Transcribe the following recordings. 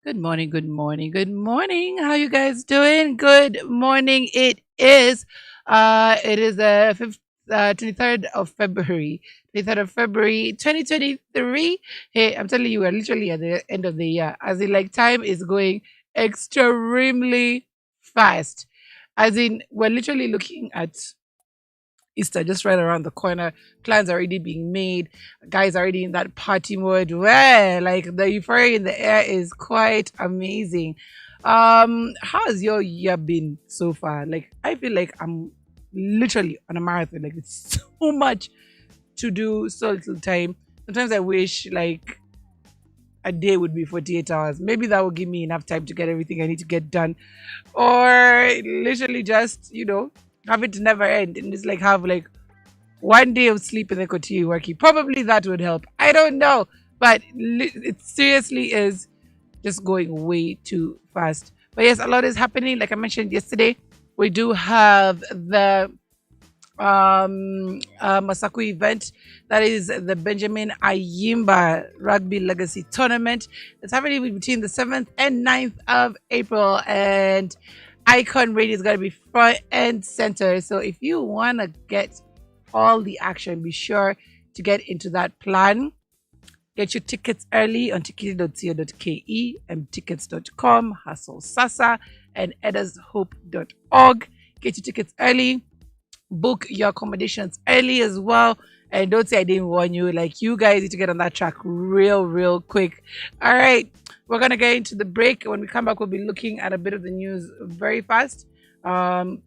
Good morning, good morning, good morning. How you guys doing? Good morning. It is the 23rd of February. 23rd of February 2023. Hey, I'm telling you, we're literally at the end of the year. As in like time is going extremely fast. As in we're literally looking at Easter just right around the corner. Plans already being made. Guys already in that party mode. Where like the euphoria in the air is quite amazing. How has your year been so far? Like I feel like I'm literally on a marathon. Like it's so much to do, so little time. Sometimes I wish like a day would be 48 hours. Maybe that will give me enough time to get everything I need to get done. Or literally just, have it never end and just like have like one day of sleep and then continue working. Probably that would help. I don't know. But it seriously is just going way too fast. But yes, a lot is happening. Like I mentioned yesterday, we do have the Masaku event. That is the Benjamin Ayimba Rugby Legacy Tournament. It's happening between the 7th and 9th of April. And Icon Radio is going to be front and center. So if you want to get all the action, be sure to get into that plan. Get your tickets early on tickets.co.ke, mtickets.com, Hustle Sasa, and eddarshope.org. Get your tickets early, book your accommodations early as well. And don't say I didn't warn you. Like, you guys need to get on that track real quick. All right. We're going to get into the break. When we come back, we'll be looking at a bit of the news very fast. And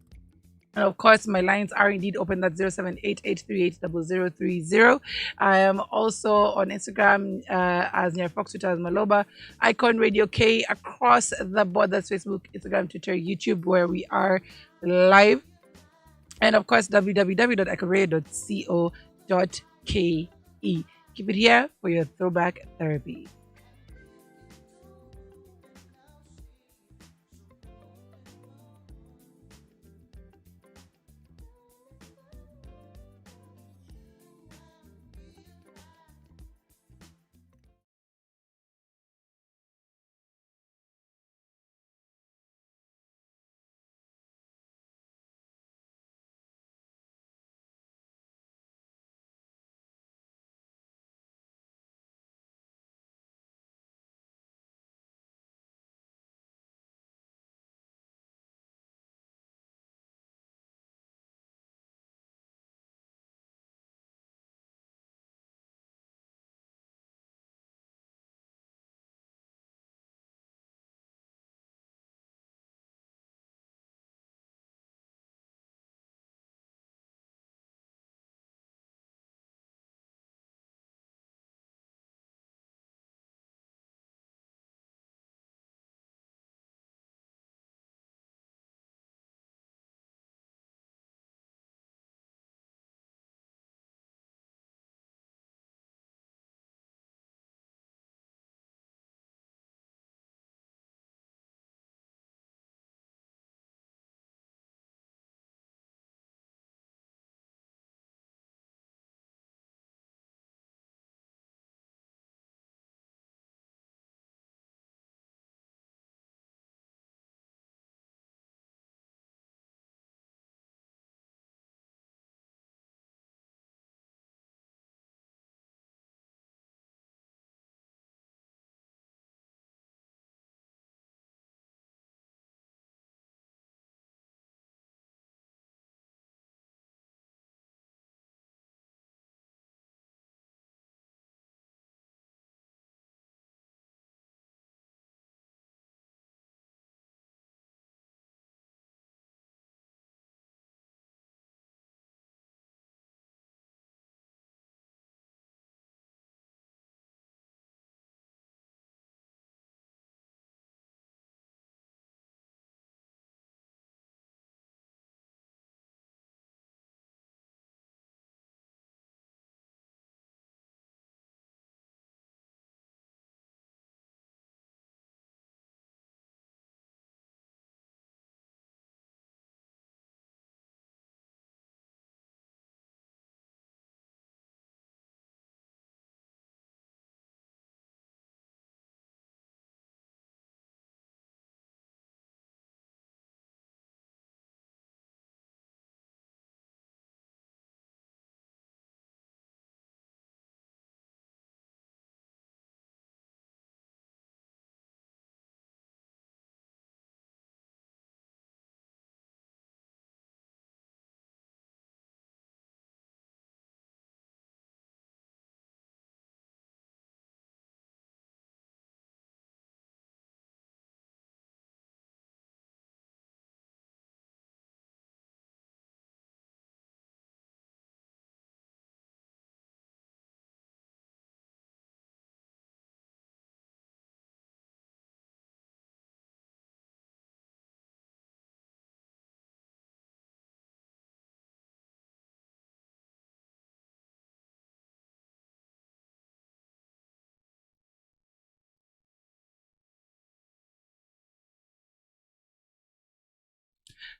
of course, my lines are indeed open. That's 078-838-0030. I am also on Instagram as near Fox, Twitter as Maloba. Icon Radio K across the board. That's Facebook, Instagram, Twitter, YouTube, where we are live. And of course, www.echoradio.co.ke. Keep it here for your throwback therapy.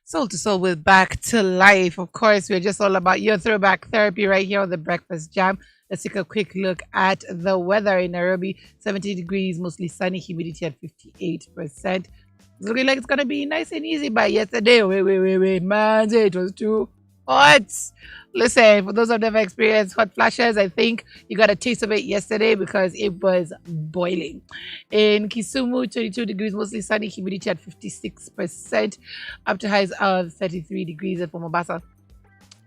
Soul to Soul with Back to Life. Of course, we're just all about your throwback therapy right here on the Breakfast Jam. Let's take a quick look at the weather in Nairobi. 70 degrees, mostly sunny, humidity at 58%. It's looking like it's going to be nice and easy by yesterday. Wait, man, it was too hot. Listen, for those who have never experienced hot flashes, I think you got a taste of it yesterday because it was boiling. In Kisumu, 22 degrees, mostly sunny, humidity at 56%, up to highs of 33 degrees. And for Mombasa,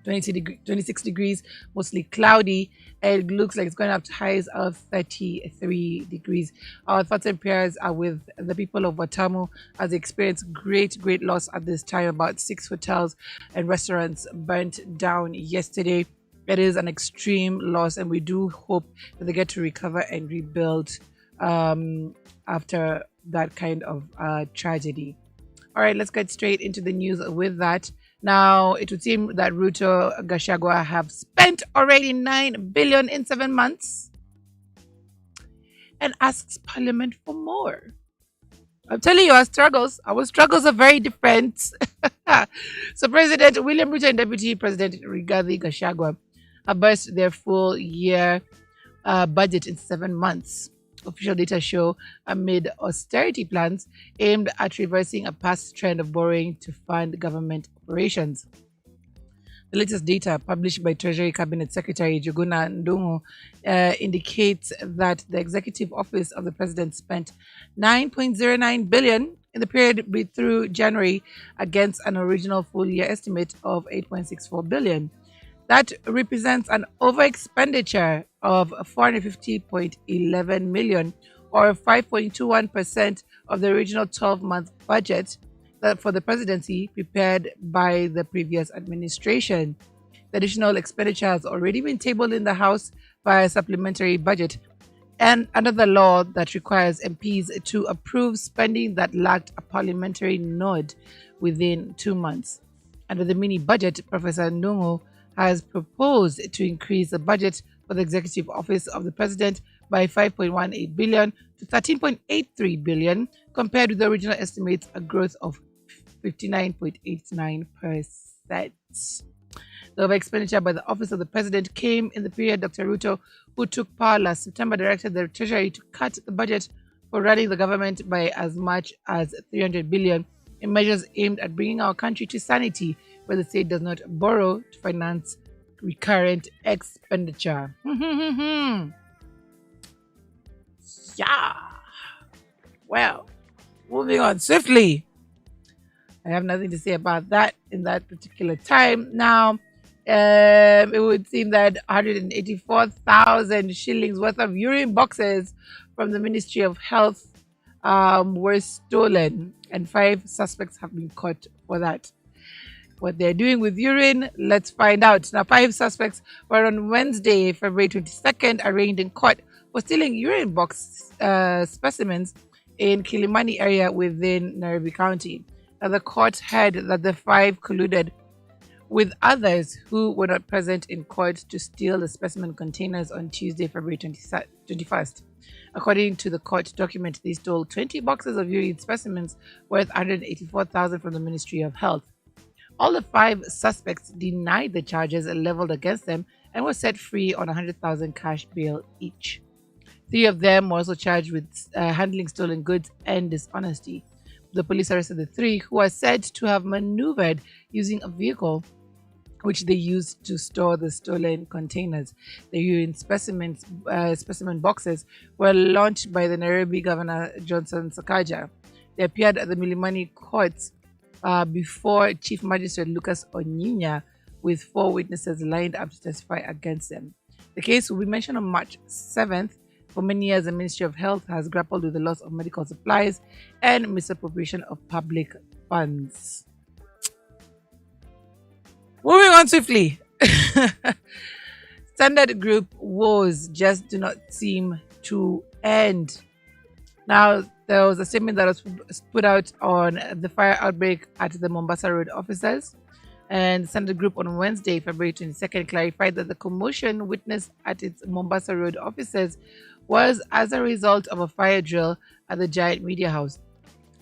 26 degrees, mostly cloudy. It looks like it's going up to highs of 33 degrees. Our thoughts and prayers are with the people of Watamu as they experience great loss at this time. About 6 hotels and restaurants burnt down yesterday. It is an extreme loss, and we do hope that they get to recover and rebuild after that kind of tragedy. All right, let's get straight into the news with that. Now, it would seem that Ruto Gashagwa have spent already 9 billion in 7 months and asks Parliament for more. I'm telling you, our struggles are very different. So, President William Ruto and Deputy President Rigathi Gachagua have burst their full year budget in 7 months. Official data show amid austerity plans aimed at reversing a past trend of borrowing to fund government operations. The latest data published by Treasury Cabinet Secretary Juguna Ndungu indicates that the Executive Office of the President spent 9.09 billion in the period through January against an original full year estimate of 8.64 billion. That represents an over expenditure of 450.11 million, or 5.21% of the original 12-month budget for the presidency prepared by the previous administration. The additional expenditure has already been tabled in the House via a supplementary budget and another law that requires MPs to approve spending that lacked a parliamentary nod within 2 months. Under the mini budget, Professor Ndungu has proposed to increase the budget for the Executive Office of the President by 5.18 billion to 13.83 billion, compared with the original estimates, a growth of 59.89%. The over expenditure by the Office of the President came in the period Dr. Ruto, who took power last September, directed the Treasury to cut the budget for running the government by as much as 300 billion in measures aimed at bringing our country to sanity, where the state does not borrow to finance recurrent expenditure. Yeah. Well, moving on swiftly. I have nothing to say about that in that particular time. Now, it would seem that 184,000 shillings worth of urine boxes from the Ministry of Health were stolen, and 5 suspects have been caught for that. What they're doing with urine, let's find out. Now, 5 suspects were on Wednesday, February 22nd, arraigned in court for stealing urine box specimens in Kilimani area within Nairobi County. Now, the court heard that the 5 colluded with others who were not present in court to steal the specimen containers on Tuesday, February 21st. According to the court document, they stole 20 boxes of urine specimens worth 184,000 from the Ministry of Health. All the 5 suspects denied the charges leveled against them and were set free on 100,000 cash bail each. 3 of them were also charged with handling stolen goods and dishonesty. The police arrested the 3, who are said to have maneuvered using a vehicle which they used to store the stolen containers. The urine specimen boxes were launched by the Nairobi Governor Johnson Sakaja. They appeared at the Milimani courts before Chief Magistrate Lucas Onyinya, with 4 witnesses lined up to testify against them. The case will be mentioned on March 7th. For many years, the Ministry of Health has grappled with the loss of medical supplies and misappropriation of public funds. Moving on swiftly. Standard Group woes just do not seem to end. Now, there was a statement that was put out on the fire outbreak at the Mombasa Road offices. And Standard Group on Wednesday, February 22nd, clarified that the commotion witnessed at its Mombasa Road offices was as a result of a fire drill at the Giant Media House.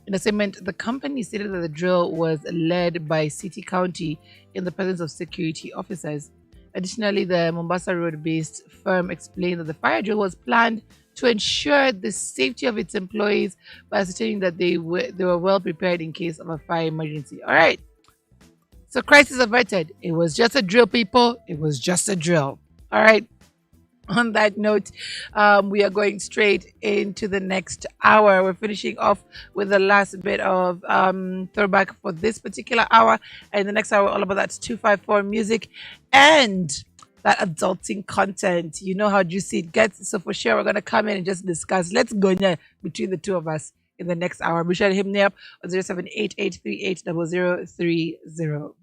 In a statement, the company stated that the drill was led by City County in the presence of security officers. Additionally, the Mombasa Road based firm explained that the fire drill was planned to ensure the safety of its employees by ascertaining that they were well prepared in case of a fire emergency. All right, so crisis averted. It was just a drill, people. It was just a drill. All right. On that note, we are going straight into the next hour. We're finishing off with the last bit of throwback for this particular hour. And the next hour, all about that 254 music and that adulting content. You know how juicy it gets. So for sure, we're going to come in and just discuss. Let's go now between the two of us in the next hour. Be sure to hit me up on 0788380030.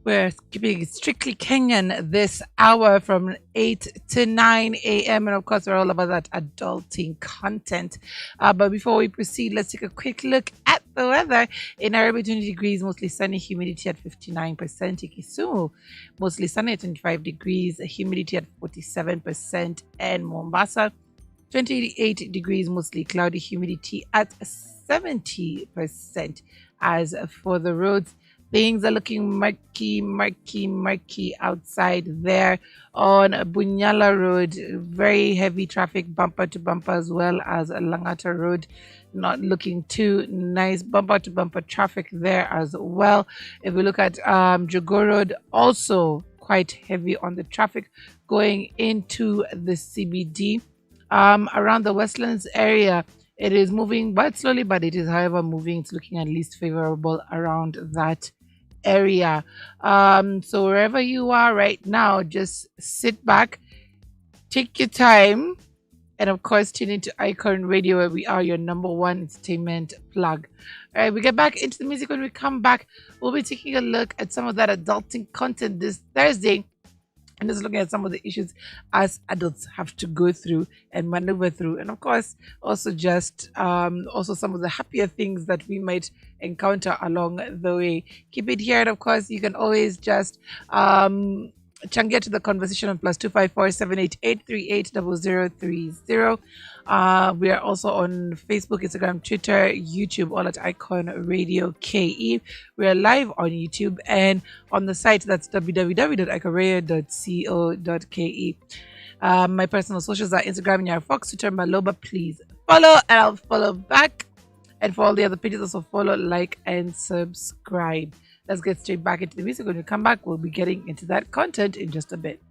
We're keeping it strictly Kenyan this hour from 8 to 9 a.m. And of course, we're all about that adulting content. But before we proceed, let's take a quick look at the weather. In Nairobi, 20 degrees, mostly sunny, humidity at 59%. In Kisumu, mostly sunny at 25 degrees, humidity at 47%. And Mombasa, 28 degrees, mostly cloudy, humidity at 70%. As for the roads, things are looking murky outside there on Bunyala Road. Very heavy traffic, bumper to bumper, as well as Langata Road. Not looking too nice, bumper to bumper traffic there as well. If we look at Jogo Road, also quite heavy on the traffic going into the CBD. Around the Westlands area, it is moving but slowly, but it is, however, moving. It's looking at least favorable around that area. So wherever you are right now, just sit back, take your time, and of course, tune into Icon Radio, where we are your number one entertainment plug. All right, we get back into the music. When we come back, we'll be taking a look at some of that adulting content this Thursday, and just looking at some of the issues as adults have to go through and maneuver through, and of course also just also some of the happier things that we might encounter along the way. Keep it here, and of course you can always just changia to the conversation on +254 788 838 0030. We are also on Facebook, Instagram, Twitter, YouTube, all at Icon Radio KE. We are live on YouTube and on the site, that's www.iconradio.co.ke. My personal socials are Instagram, Myra Fox, Twitter, Maloba. Please follow, and I'll follow back. And for all the other pages, also follow, like, and subscribe. Let's get straight back into the music. When we come back, we'll be getting into that content in just a bit.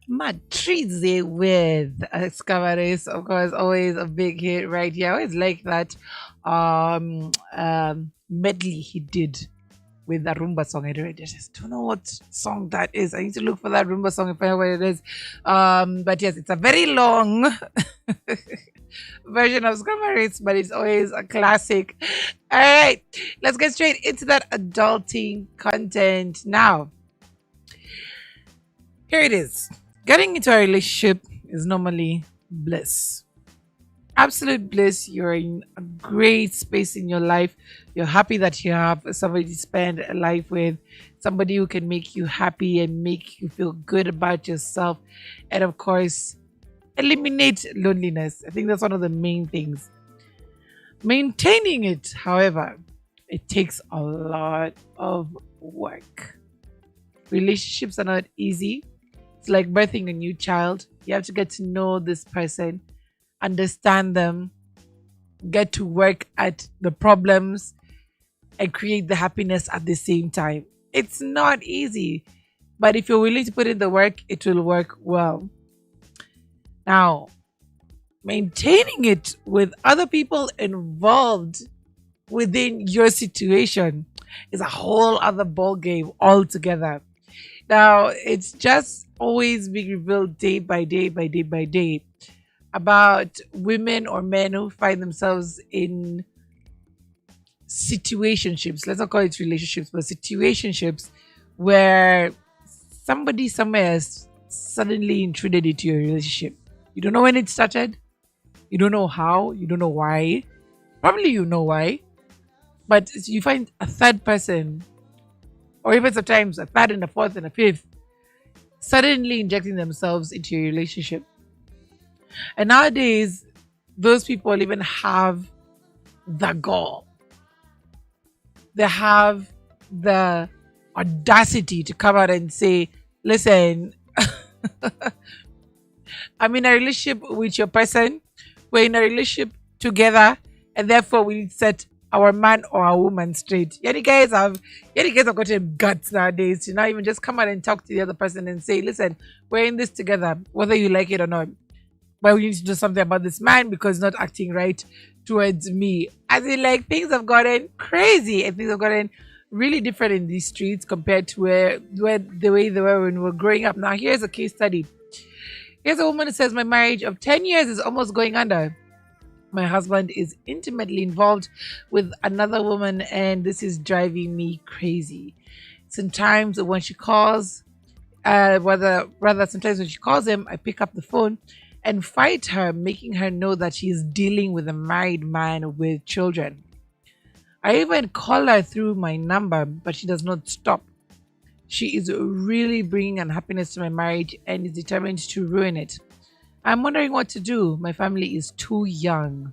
Matrize with Scavaris, of course, always a big hit right here. I always like that medley he did with the Rumba song. I just don't know what song that is. I need to look for that Rumba song if I know what it is. But yes, it's a very long version of Scamaris, but it's always a classic. All right, let's get straight into that adulting content now. Here it is. Getting into a relationship is normally bliss. Absolute bliss. You're in a great space in your life. You're happy that you have somebody to spend a life with, somebody who can make you happy and make you feel good about yourself. And of course, eliminate loneliness. I think that's one of the main things. Maintaining it, however, it takes a lot of work. Relationships are not easy. It's like birthing a new child. You have to get to know this person, understand them, get to work at the problems, and create the happiness at the same time. It's not easy, but if you're willing to put in the work, it will work well. Now, maintaining it with other people involved within your situation is a whole other ball game altogether. Now, it's just always being revealed day by day by day by day about women or men who find themselves in situationships. Let's not call it relationships, but situationships where somebody somewhere has suddenly intruded into your relationship. You don't know when it started. You don't know how. You don't know why. Probably you know why. But you find a third person, or even sometimes a third and a fourth and a fifth, suddenly injecting themselves into your relationship. And nowadays, those people even have the gall. They have the audacity to come out and say, listen, I'm in a relationship with your person. We're in a relationship together, and therefore we need to set our man or our woman straight. You guys have gotten guts nowadays to not even just come out and talk to the other person and say, listen, we're in this together, whether you like it or not. But we need to do something about this man because he's not acting right towards me. As in, like, things have gotten crazy and things have gotten really different in these streets compared to where the way they were when we were growing up. Now, here's a case study. Here's a woman who says, my marriage of 10 years is almost going under. My husband is intimately involved with another woman, and this is driving me crazy. Sometimes when she calls, sometimes when she calls him, I pick up the phone and fight her, making her know that she is dealing with a married man with children. I even call her through my number, but she does not stop. She is really bringing unhappiness to my marriage and is determined to ruin it. I'm wondering what to do. My family is too young.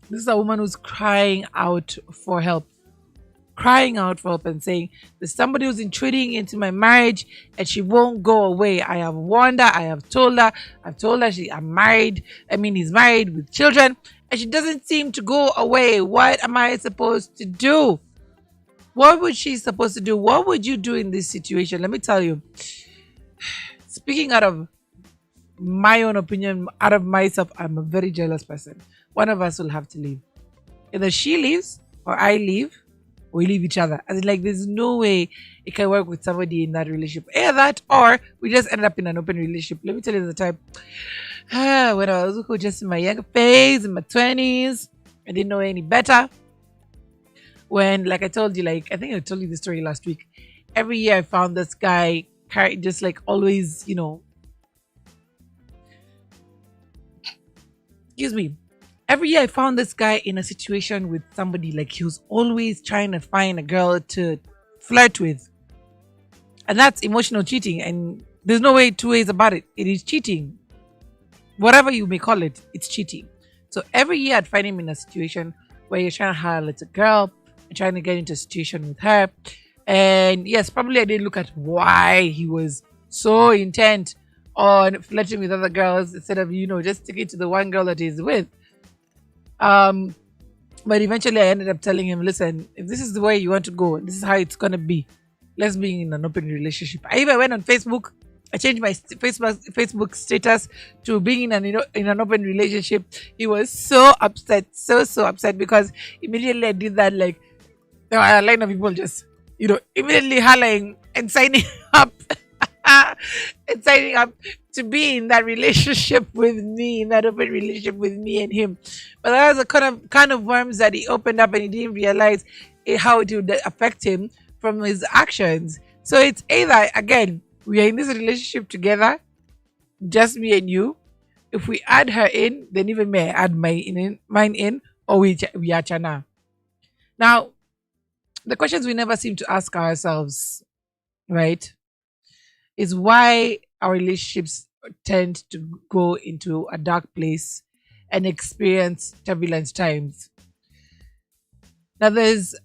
This is a woman who's crying out for help. Crying out for help and saying, there's somebody who's intruding into my marriage and she won't go away. I have warned her. I've told her I'm married. He's married with children and she doesn't seem to go away. What am I supposed to do? What would she supposed to do? What would you do in this situation? Let me tell you. Speaking out of my own opinion, out of myself, I'm a very jealous person. One of us will have to leave. Either she leaves or I leave. We leave each other. There's no way it can work with somebody in that relationship. Either that or we just end up in an open relationship. Let me tell you the time. When I was just in my younger phase, in my 20s, I didn't know any better. When, like I told you, I think I told you the story last week. Every year I found this guy just always, excuse me. Every year I found this guy in a situation with somebody, he was always trying to find a girl to flirt with. And that's emotional cheating. And there's no way two ways about it. It is cheating. Whatever you may call it, it's cheating. So every year I'd find him in a situation where you're trying to highlight a girl and trying to get into a situation with her. And yes, probably I didn't look at why he was so intent on flirting with other girls instead of, just sticking to the one girl that he's with. But eventually I ended up telling him, listen, if this is the way you want to go, this is how it's going to be. let's be in an open relationship. I even went on Facebook. I changed my Facebook status to being in in an open relationship. He was so upset, so upset, because immediately I did that. Like, there were a line of people just, immediately hollering and signing up and signing up to be in that relationship with me, in that open relationship with me and him. But that was a kind of worms that he opened up, and he didn't realize how it would affect him from his actions. So it's either, again, we are in this relationship together, just me and you. If we add her in, then even may I add mine in, or we are chana. Now, the questions we never seem to ask ourselves, right, is why our relationships tend to go into a dark place and experience turbulent times. Now, there's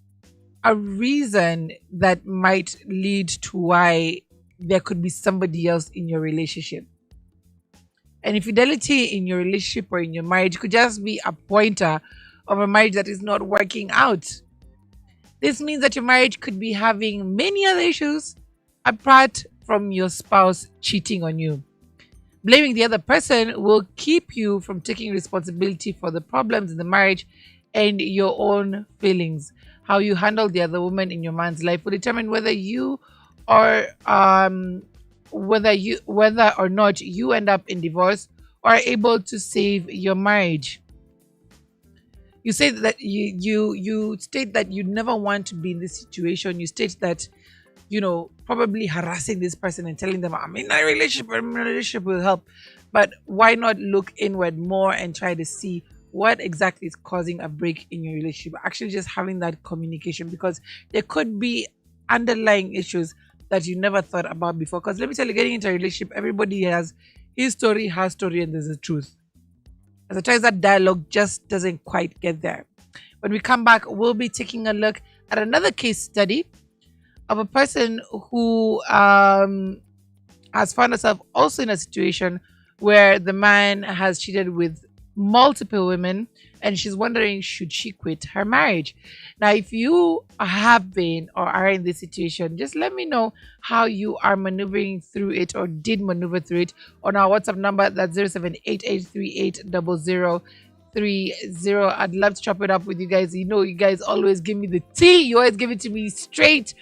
a reason that might lead to why there could be somebody else in your relationship. And infidelity in your relationship or in your marriage could just be a pointer of a marriage that is not working out. This means that your marriage could be having many other issues apart from your spouse cheating on you. Blaming the other person will keep you from taking responsibility for the problems in the marriage and your own feelings. How you handle the other woman in your man's life will determine whether you or whether or not you end up in divorce or are able to save your marriage. You say that you state that you never want to be in this situation. You state that, probably harassing this person and telling them, I'm in a relationship will help. But why not look inward more and try to see what exactly is causing a break in your relationship? Actually, just having that communication, because there could be underlying issues that you never thought about before. Because let me tell you, getting into a relationship, everybody has his story, her story, and there's a truth. As it turns, that dialogue just doesn't quite get there. When we come back, we'll be taking a look at another case study of a person who has found herself also in a situation where the man has cheated with multiple women, and she's wondering, should she quit her marriage? Now, if you have been or are in this situation, just let me know how you are maneuvering through it or did maneuver through it on our WhatsApp number. That's 0788380030. I'd love to chop it up with you guys. You guys always give me the tea. You always give it to me straight,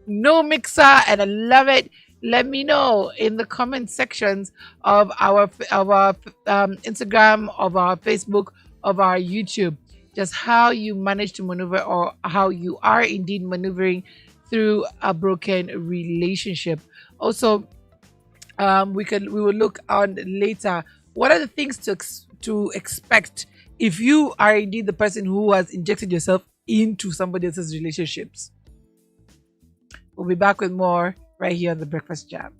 no mixer, and I love it. Let me know in the comment sections of our Instagram, of our Facebook, of our YouTube, just how you manage to maneuver, or how you are indeed maneuvering through a broken relationship. Also, we will look on later. What are the things to expect if you are indeed the person who has injected yourself into somebody else's relationships? We'll be back with more right here on the Breakfast Jam.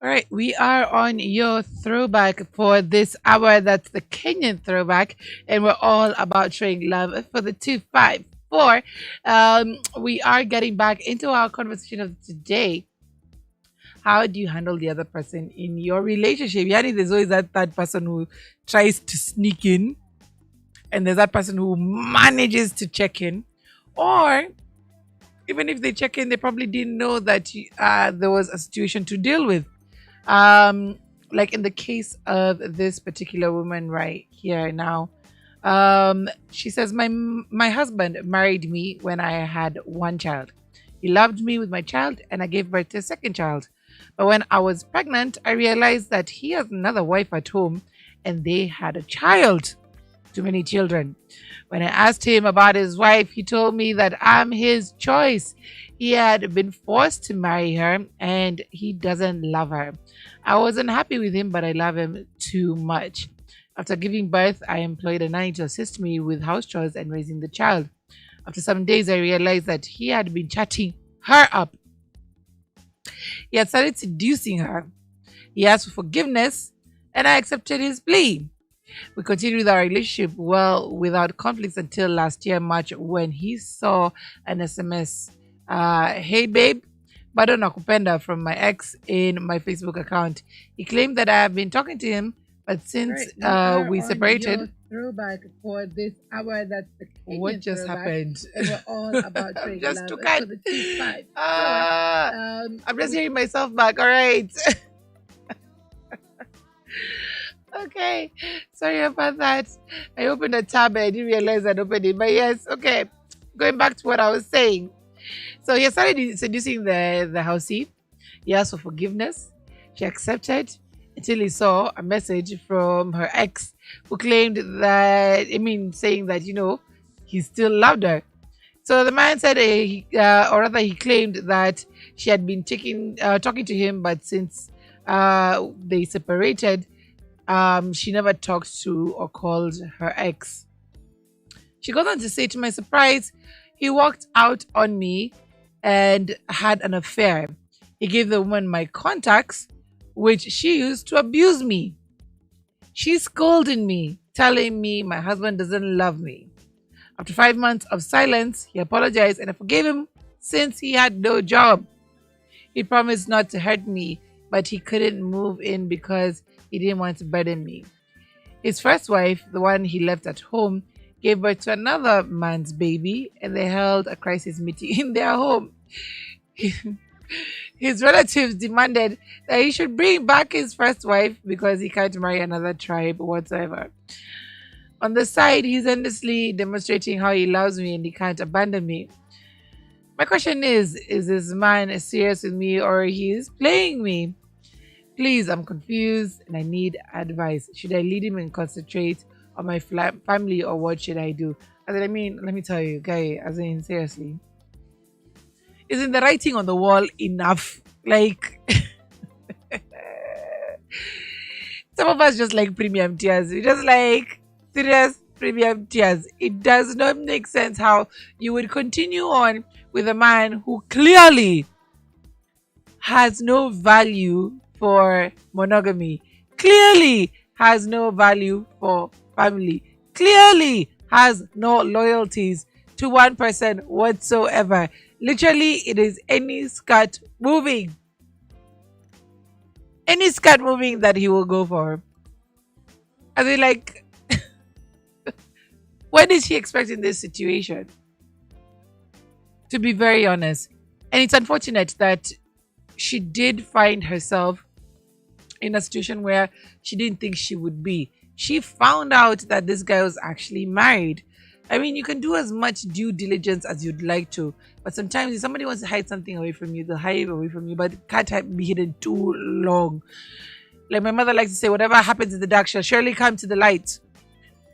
All right, we are on your throwback for this hour. That's the Kenyan throwback, and we're all about showing love for the 254. We are getting back into our conversation of today. How do you handle the other person in your relationship? Yani, there's always that third person who tries to sneak in, and there's that person who manages to check in, or even if they check in, they probably didn't know that there was a situation to deal with. Um, like in the case of this particular woman right here now, she says my husband married me when I had one child. He loved me with my child, and I gave birth to a second child. But when I was pregnant, I realized that he has another wife at home, and they had a child. Too many children. When I asked him about his wife, he told me that I'm his choice. He had been forced to marry her and he doesn't love her. I wasn't happy with him, but I love him too much. After giving birth, I employed a nanny to assist me with house chores and raising the child. After some days, I realized that he had been chatting her up. He had started seducing her. He asked for forgiveness, and I accepted his plea. We continued with our relationship well without conflicts until last year, March, when he saw an SMS, hey babe, bado nakupenda from my ex in my Facebook account. He claimed that I have been talking to him, but since we separated. Throwback for this hour. That's the Kenyan what just throwback, happened? And we're all about I'm just love. Too kind. For the 2-5. I'm just hearing myself back. All right. Okay, sorry about that. I opened a tab and I didn't realize I'd opened it. But yes, okay. Going back to what I was saying. So he started seducing the housey. He asked for forgiveness. She accepted until he saw a message from her ex who claimed that, saying that, he still loved her. So the man said, or rather he claimed that she had been talking to him, but since they separated, she never talked to or called her ex. She goes on to say, to my surprise, he walked out on me and had an affair. He gave the woman my contacts, which she used to abuse me. She scolded me, telling me my husband doesn't love me. After 5 months of silence, he apologized and I forgave him since he had no job. He promised not to hurt me, but he couldn't move in because he didn't want to burden me. His first wife, the one he left at home, gave birth to another man's baby and they held a crisis meeting in their home. His relatives demanded that he should bring back his first wife because he can't marry another tribe whatsoever. On the side, he's endlessly demonstrating how he loves me and he can't abandon me. My question is this man serious with me or he's playing me? Please, I'm confused and I need advice. Should I lead him and concentrate on my family or what should I do? Let me tell you, guy, seriously. Isn't the writing on the wall enough? Like, some of us just like premium tears. We just like serious premium tears. It does not make sense how you would continue on with a man who clearly has no value for monogamy, clearly has no value for family, clearly has no loyalties to one person whatsoever. Literally, it is any skirt moving. Any skirt moving that he will go for. What is he expecting this situation? To be very honest. And it's unfortunate that she did find herself in a situation where she didn't think she would be. She found out that this guy was actually married. You can do as much due diligence as you'd like to, but sometimes if somebody wants to hide something away from you, they'll hide it away from you, but it can't be hidden too long. Like my mother likes to say, whatever happens in the dark shall surely come to the light.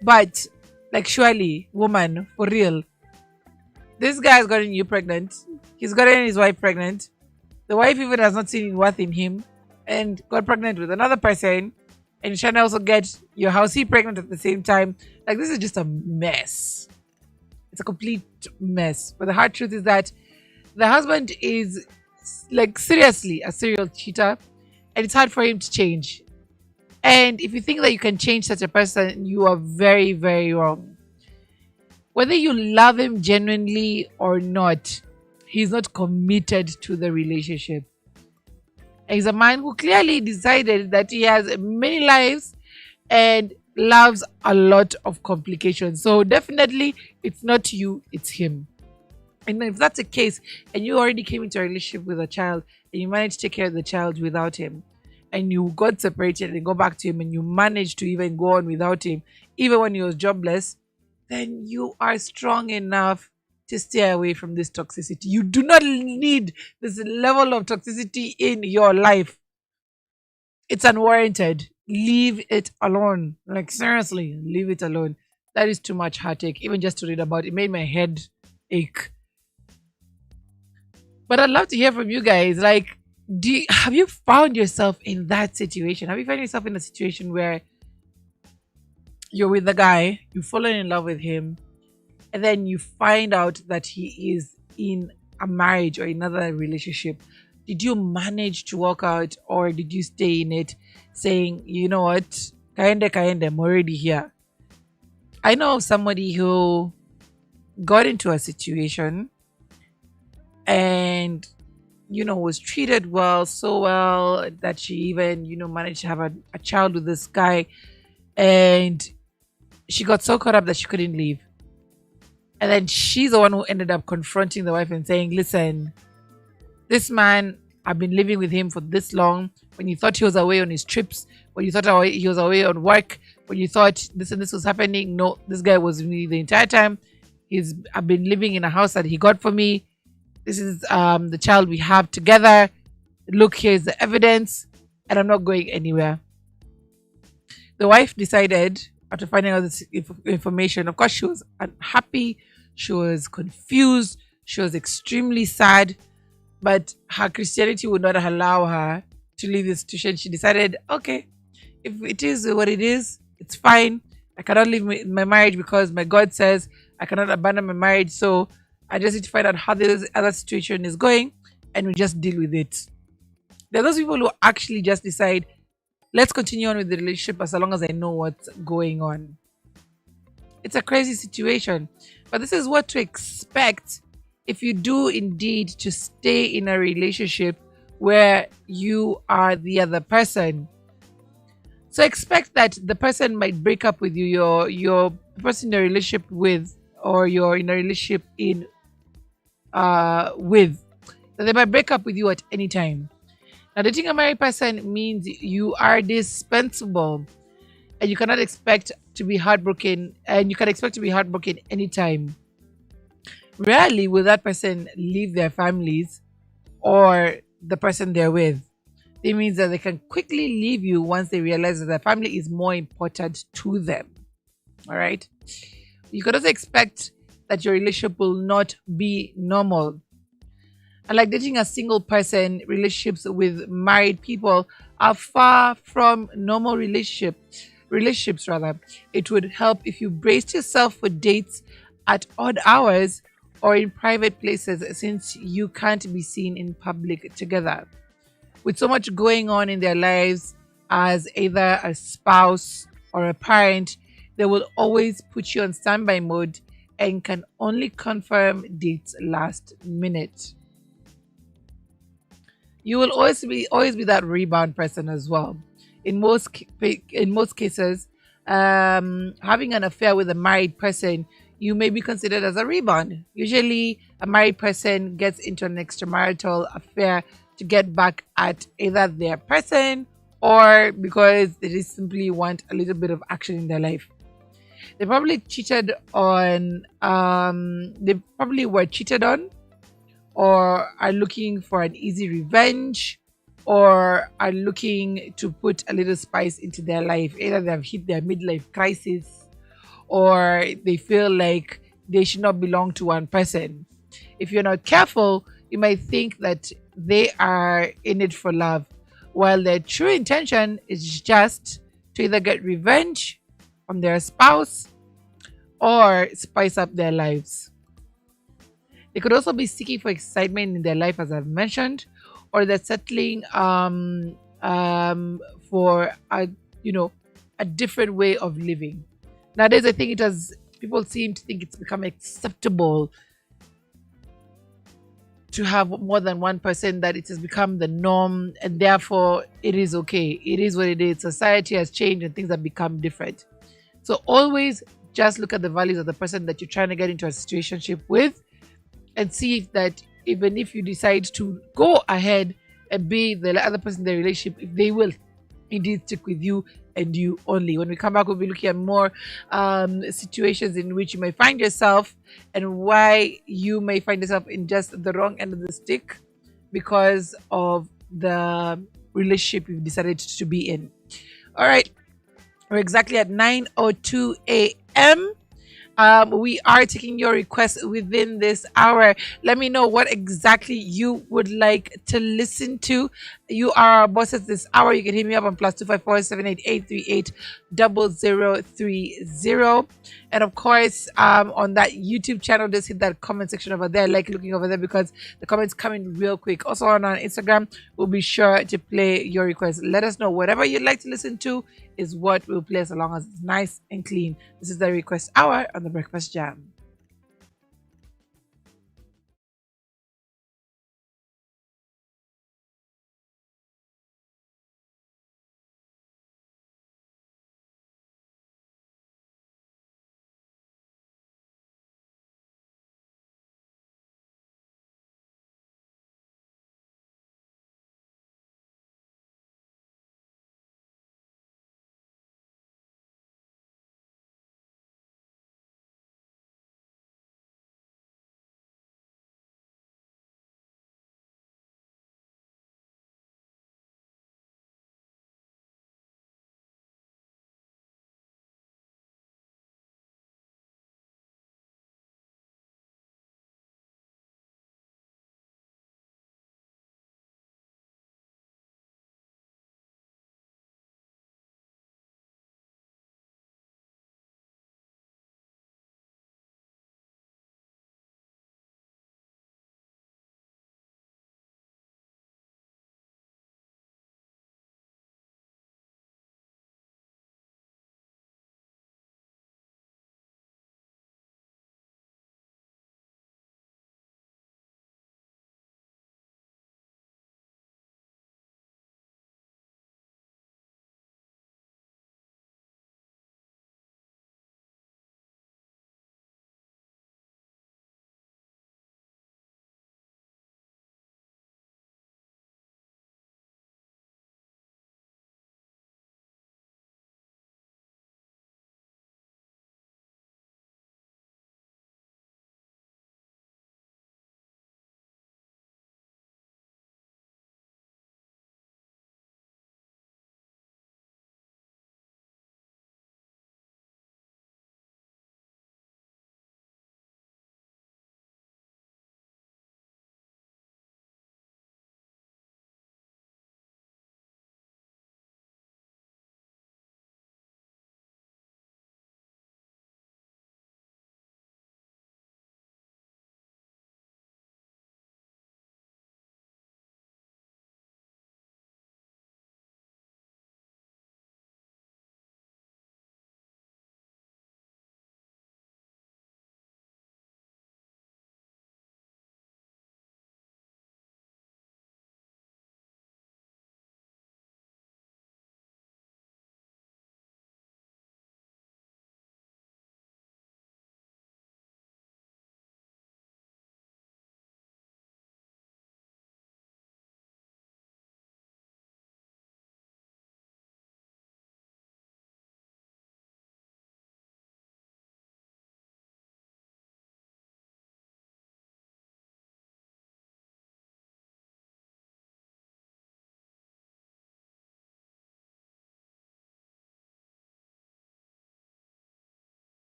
But, surely, woman, for real, this guy has gotten you pregnant. He's gotten his wife pregnant. The wife even has not seen worth in him and got pregnant with another person. And you're trying to also get your housey pregnant at the same time. This is just a mess. It's a complete mess. But the hard truth is that the husband is, seriously, a serial cheater. and it's hard for him to change. And if you think that you can change such a person, you are very, very wrong. Whether you love him genuinely or not, he's not committed to the relationship. He's a man who clearly decided that he has many lives and loves a lot of complications. So definitely it's not you, it's him. And if that's the case, and you already came into a relationship with a child and you managed to take care of the child without him, and you got separated and go back to him and you managed to even go on without him, even when he was jobless, then you are strong enough to stay away from this toxicity. You do not need this level of toxicity in your life. It's unwarranted. Leave it alone. Like, seriously, leave it alone. That is too much heartache. Even just to read about it made my head ache. But I'd love to hear from you guys. Like, have you found yourself in that situation? Have you found yourself in a situation where you're with the guy, you've fallen in love with him, and then you find out that he is in a marriage or another relationship? Did you manage to walk out, or did you stay in it saying, you know what, kaende kaende, I'm already here? I know of somebody who got into a situation and was treated well, so well that she even managed to have a child with this guy, and she got so caught up that she couldn't leave. And then she's the one who ended up confronting the wife and saying, listen, this man, I've been living with him for this long. When you thought he was away on his trips, when you thought he was away on work, when you thought this and this was happening, no, this guy was with me the entire time. I've been living in a house that he got for me. This is the child we have together. Look, here's the evidence, and I'm not going anywhere. The wife decided, after finding out this information, of course, she was unhappy, she was confused, she was extremely sad, but her Christianity would not allow her to leave the institution. She decided, okay, if it is what it is, it's fine. I cannot leave my marriage because my God says I cannot abandon my marriage. So I just need to find out how this other situation is going, and we just deal with it. There are those people who actually just decide, let's continue on with the relationship as long as I know what's going on. It's a crazy situation, but this is what to expect if you do indeed to stay in a relationship where you are the other person. So expect that the person might break up with you, your person in a relationship with, or you're in a relationship with, that they might break up with you at any time. Now, dating a married person means you are dispensable, and you cannot expect to be heartbroken, and you can expect to be heartbroken anytime. Rarely will that person leave their families or the person they're with. It means that they can quickly leave you once they realize that their family is more important to them. All right. You can also expect that your relationship will not be normal. Unlike dating a single person, relationships with married people are far from normal relationships rather. It would help if you braced yourself for dates at odd hours or in private places, since you can't be seen in public together. With so much going on in their lives as either a spouse or a parent, they will always put you on standby mode and can only confirm dates last minute. You will always be that rebound person as well. In most cases, having an affair with a married person, you may be considered as a rebound. Usually, a married person gets into an extramarital affair to get back at either their person or because they just simply want a little bit of action in their life. They probably cheated on. They probably were cheated on, or are looking for an easy revenge, or are looking to put a little spice into their life. Either they've hit their midlife crisis, or they feel like they should not belong to one person. If you're not careful, you might think that they are in it for love, while their true intention is just to either get revenge on their spouse or spice up their lives. They could also be seeking for excitement in their life, as I've mentioned, or they're settling um, for a, you know, a different way of living. Nowadays, I think it has, people seem to think it's become acceptable to have more than one person, that it has become the norm, and therefore it is okay. It is what it is. Society has changed and things have become different. So always just look at the values of the person that you're trying to get into a situationship with, and see if that, even if you decide to go ahead and be the other person in the relationship, if they will indeed stick with you and you only. When we come back, we'll be looking at more situations in which you may find yourself, and why you may find yourself in just the wrong end of the stick because of the relationship you've decided to be in. All right, we're exactly at 9:02 a.m. We are taking your requests within this hour. Let me know what exactly you would like to listen to. You are our bosses this hour. You can hit me up on +254 788 3800030. And of course, on that YouTube channel, just hit that comment section over there. I like looking over there because the comments come in real quick. Also on our Instagram, we'll be sure to play your requests. Let us know whatever you'd like to listen to is what we'll play, as long as it's nice and clean. This is the request hour on the Breakfast Jam.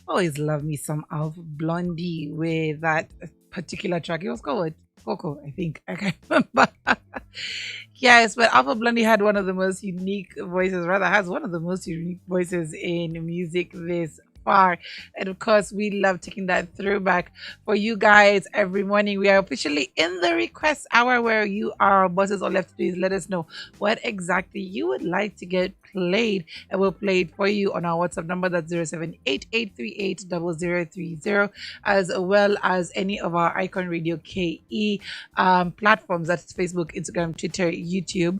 Always love me some Alpha Blondie with that particular track. It was called Coco, I think. I can't remember. Yes, but Alpha Blondie had one of the most unique voices, rather, has one of the most unique voices in music this far. And of course, we love taking that throwback for you guys every morning. We are officially in the request hour where you are bosses. All left to do is let us know what exactly you would like to get played, and we'll play it for you on our WhatsApp number. That's 0788380030, as well as any of our Icon Radio KE platforms. That's Facebook, Instagram, Twitter, YouTube.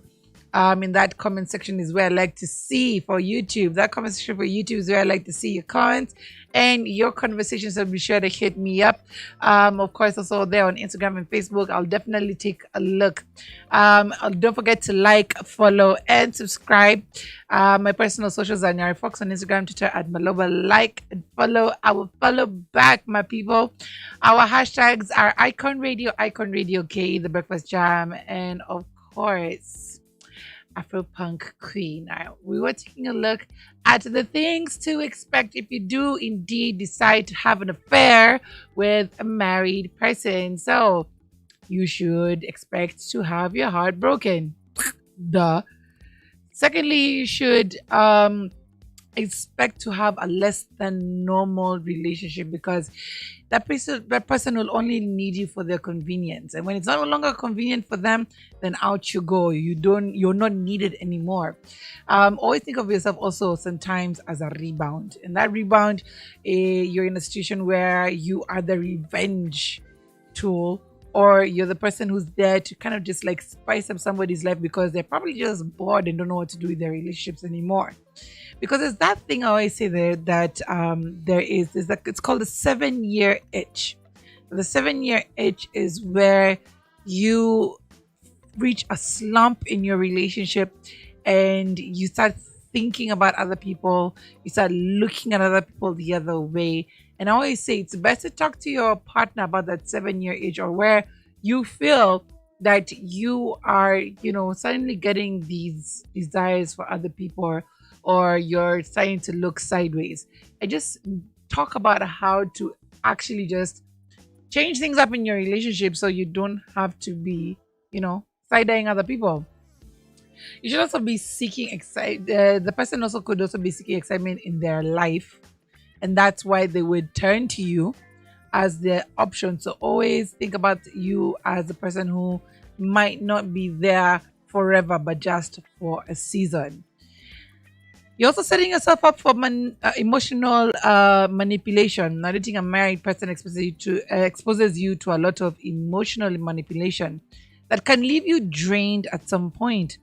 In that comment section is where I like to see for YouTube. That comment section for YouTube is where I like to see your comments and your conversations. So be sure to hit me up. Of course, also there on Instagram and Facebook. I'll definitely take a look. Don't forget to like, follow, and subscribe. My personal socials are Nyari Fox on Instagram, Twitter at Maloba. Like and follow. I will follow back, my people. Our hashtags are Icon Radio K, The Breakfast Jam, and of course, Afro Punk Queen. Now, we were taking a look at the things to expect if you do indeed decide to have an affair with a married person. So, you should expect to have your heart broken. Duh. Secondly, you should expect to have a less than normal relationship, because that person will only need you for their convenience, and when it's no longer convenient for them, then out you go. You're not needed anymore. Always think of yourself also sometimes as a rebound, and that rebound, you're in a situation where you are the revenge tool, or you're the person who's there to kind of just like spice up somebody's life because they're probably just bored and don't know what to do with their relationships anymore. Because there's that thing I always say there that there's like, it's called the 7-year itch. The 7-year itch is where you reach a slump in your relationship and you start thinking about other people, you start looking at other people the other way. And I always say it's best to talk to your partner about that 7-year itch, or where you feel that you are, suddenly getting these desires for other people, or you're starting to look sideways. I just talk about how to actually just change things up in your relationship so you don't have to be, side-eyeing other people. You should also be seeking excitement. The person also could also be seeking excitement in their life, and that's why they would turn to you as their option. So always think about you as a person who might not be there forever, but just for a season. You're also setting yourself up for emotional manipulation. Now, dating a married person exposes you to a lot of emotional manipulation that can leave you drained at some point.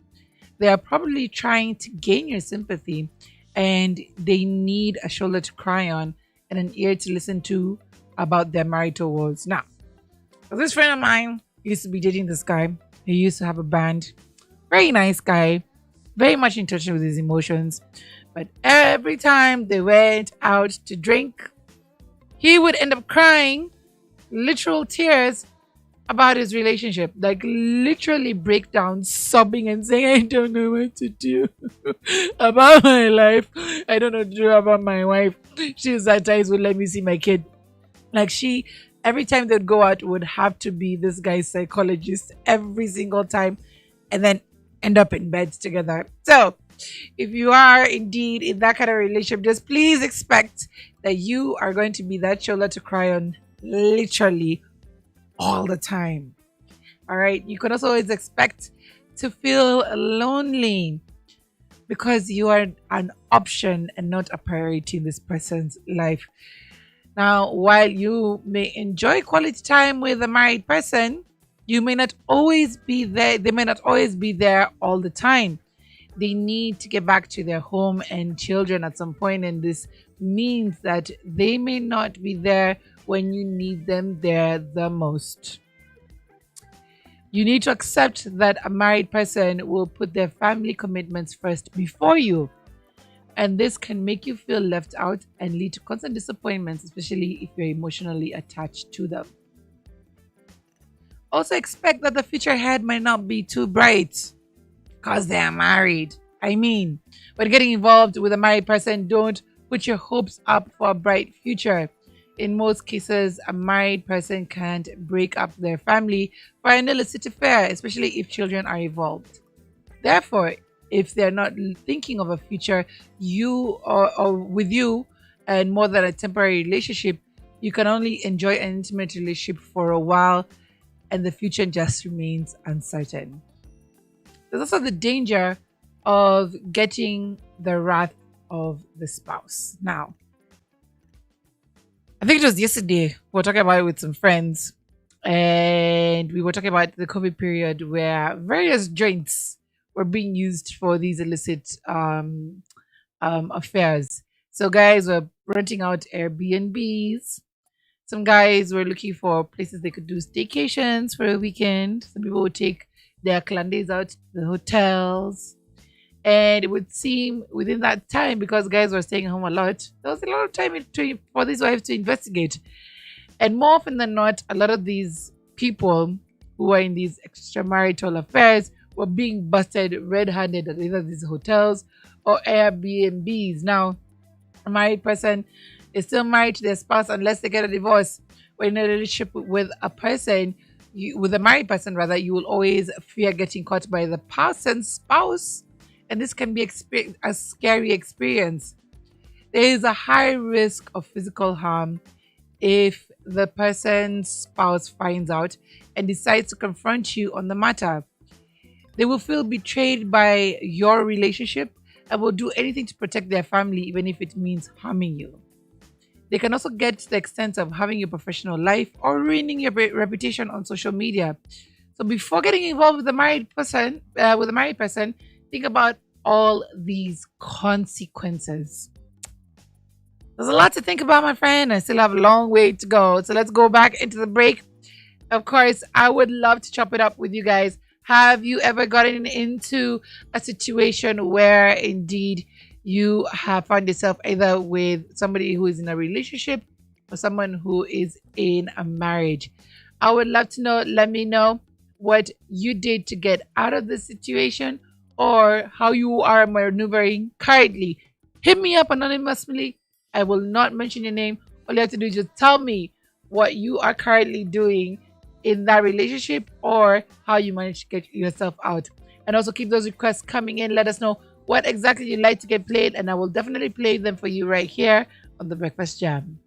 They are probably trying to gain your sympathy, and they need a shoulder to cry on and an ear to listen to about their marital woes. Now, this friend of mine used to be dating this guy. He used to have a band. Very nice guy. Very much in touch with his emotions. But every time they went out to drink, he would end up crying literal tears about his relationship. Like literally break down, sobbing and saying, I don't know what to do about my life. I don't know what to do about my wife. She sometimes would let me see my kid. Like every time they'd go out, would have to be this guy's psychologist every single time, and then end up in bed together. So if you are indeed in that kind of relationship, just please expect that you are going to be that shoulder to cry on literally all the time. All right. You can also always expect to feel lonely because you are an option and not a priority in this person's life. Now, while you may enjoy quality time with a married person, you may not always be there. They may not always be there all the time. They need to get back to their home and children at some point, and this means that they may not be there when you need them there the most. You need to accept that a married person will put their family commitments first before you, and this can make you feel left out and lead to constant disappointments, especially if you're emotionally attached to them. Also expect that the future ahead might not be too bright because they are married. I mean, when getting involved with a married person, don't put your hopes up for a bright future. In most cases, a married person can't break up their family for an illicit affair, especially if children are involved. Therefore, if they're not thinking of a future or with you and more than a temporary relationship, you can only enjoy an intimate relationship for a while and the future just remains uncertain. There's also the danger of getting the wrath of the spouse. Now, I think it was yesterday we were talking about it with some friends, and we were talking about the COVID period where various joints were being used for these illicit affairs. So guys were renting out Airbnbs. Some guys were looking for places they could do staycations for a weekend. Some people would take their clandays out to the hotels. And it would seem within that time, because guys were staying home a lot, there was a lot of time for these wives to investigate. And more often than not, a lot of these people who were in these extramarital affairs were being busted red-handed at either these hotels or Airbnbs. Now, a married person is still married to their spouse unless they get a divorce. When in a relationship with a person, with a married person rather, you will always fear getting caught by the person's spouse, and this can be a scary experience. There is a high risk of physical harm if the person's spouse finds out and decides to confront you on the matter. They will feel betrayed by your relationship and will do anything to protect their family, even if it means harming you. They can also get to the extent of having your professional life or ruining your reputation on social media. So before getting involved with a married person, think about all these consequences. There's a lot to think about, my friend. I still have a long way to go. So let's go back into the break. Of course, I would love to chop it up with you guys. Have you ever gotten into a situation where indeed you have found yourself either with somebody who is in a relationship or someone who is in a marriage? I would love to know. Let me know what you did to get out of this situation or how you are maneuvering currently. Hit me up anonymously. I will not mention your name. All you have to do is just tell me what you are currently doing in that relationship or how you manage to get yourself out. And also keep those requests coming in. Let us know what exactly you'd like to get played, and I will definitely play them for you right here on the Breakfast Jam.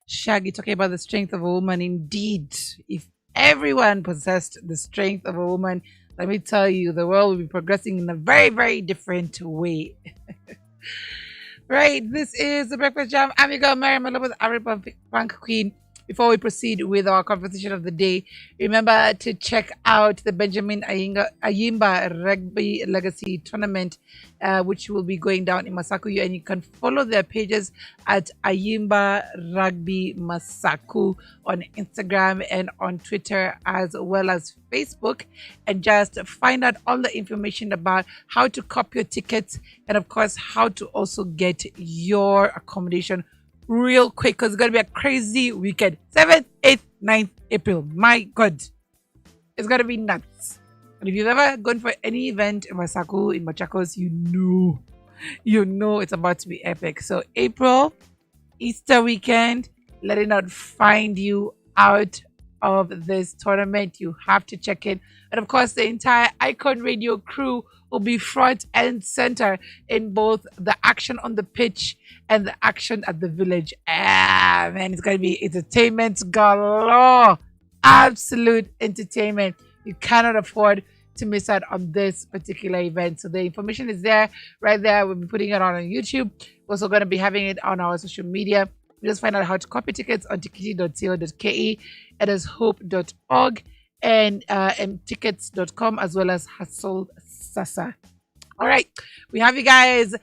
Shaggy talking about the strength of a woman. Indeed, if everyone possessed the strength of a woman, let me tell you, the world will be progressing in a very, very different way. Right, this is the Breakfast Jam. I'm your girl, Myra, Maloba, the African Punk Queen. Before we proceed with our conversation of the day, remember to check out the Benjamin Ayimba Rugby Legacy Tournament, which will be going down in Masaku. And you can follow their pages at Ayimba Rugby Masaku on Instagram and on Twitter, as well as Facebook, and just find out all the information about how to copy your tickets and, of course, how to also get your accommodation real quick, because it's going to be a crazy weekend. 7th, 8th, 9th April. My God. It's going to be nuts. And if you've ever gone for any event in Masaku, in Machakos, you know it's about to be epic. So April, Easter weekend, let it not find you out of this tournament. You have to check in. And of course, the entire Icon Radio crew will be front and center in both the action on the pitch and the action at the village. Ah, man, it's going to be entertainment galore. Absolute entertainment. You cannot afford to miss out on this particular event. So the information is there, right there. We'll be putting it on YouTube. We're also going to be having it on our social media. Just find out how to copy tickets on tikiti.co.ke. It is hope.org and mtickets.com, as well as Hustle Sasa. All right, we have you guys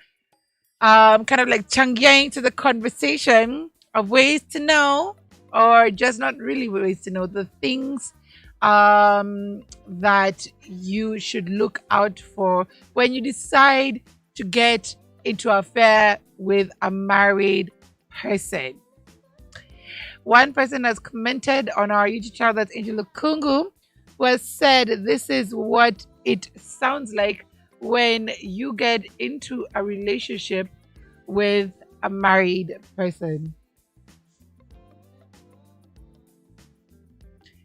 kind of like changyang to the conversation of ways to know, or just not really ways to know, the things that you should look out for when you decide to get into an affair with a married person. One person has commented on our YouTube channel, that's Angela Kungu, who has said this is what it sounds like when you get into a relationship with a married person.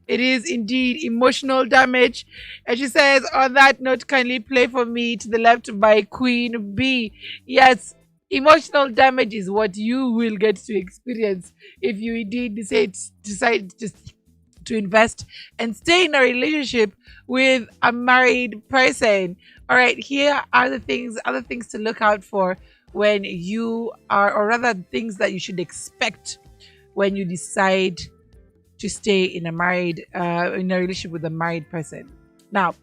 It is indeed emotional damage. And she says, on that note, kindly play for me To the Left by Queen B. Yes, emotional damage is what you will get to experience if you indeed decide to invest and stay in a relationship with a married person. All right, here are the other things to look out for when you are, or rather things that you should expect when you decide to stay in a relationship with a married person. Now,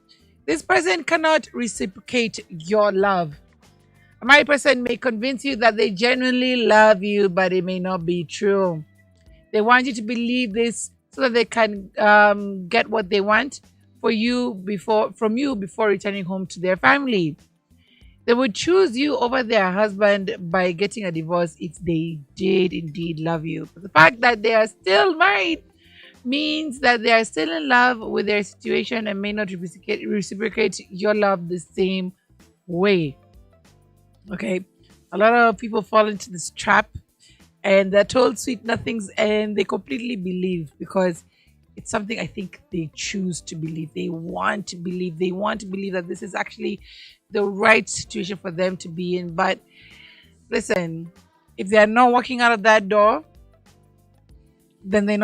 this person cannot reciprocate your love. A married person may convince you that they genuinely love you, but it may not be true. They want you to believe this so that they can get what they want from you before returning home to their family. They would choose you over their husband by getting a divorce if they did indeed love you. But the fact that they are still married means that they are still in love with their situation and may not reciprocate your love the same way. Okay, a lot of people fall into this trap and they're told sweet nothings and they completely believe, because it's something I think they choose to believe. They want to believe that this is actually the right situation for them to be in. But listen, if they are not walking out of that door, then they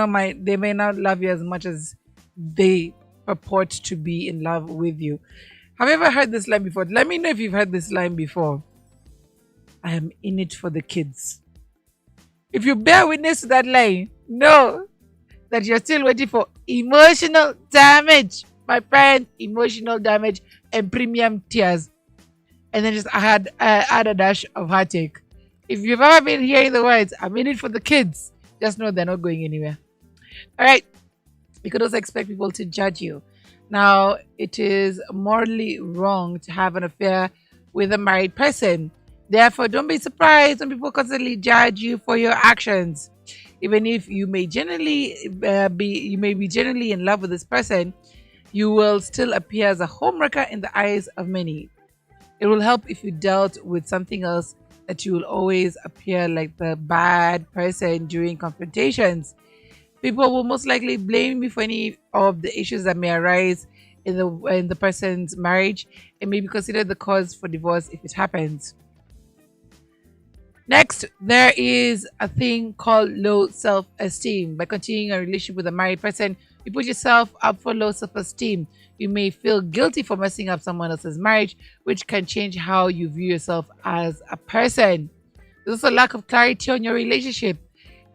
may not love you as much as they purport to be in love with you. Have you ever heard this line before? Let me know if you've heard this line before. I am in it for the kids. If you bear witness to that line, know that you're still waiting for emotional damage. My friend, emotional damage and premium tears. And then just add a dash of heartache. If you've ever been hearing the words, I'm in it for the kids, just know they're not going anywhere. All right. You could also expect people to judge you. Now, it is morally wrong to have an affair with a married person. Therefore, don't be surprised when people constantly judge you for your actions. Even if you may genuinely be genuinely in love with this person, you will still appear as a homewrecker in the eyes of many. It will help if you dealt with something else, that you will always appear like the bad person during confrontations. People will most likely blame you for any of the issues that may arise in the person's marriage and may be considered the cause for divorce if it happens. Next, there is a thing called low self esteem. By continuing a relationship with a married person, you put yourself up for low self esteem. You may feel guilty for messing up someone else's marriage, which can change how you view yourself as a person. There's also a lack of clarity on your relationship.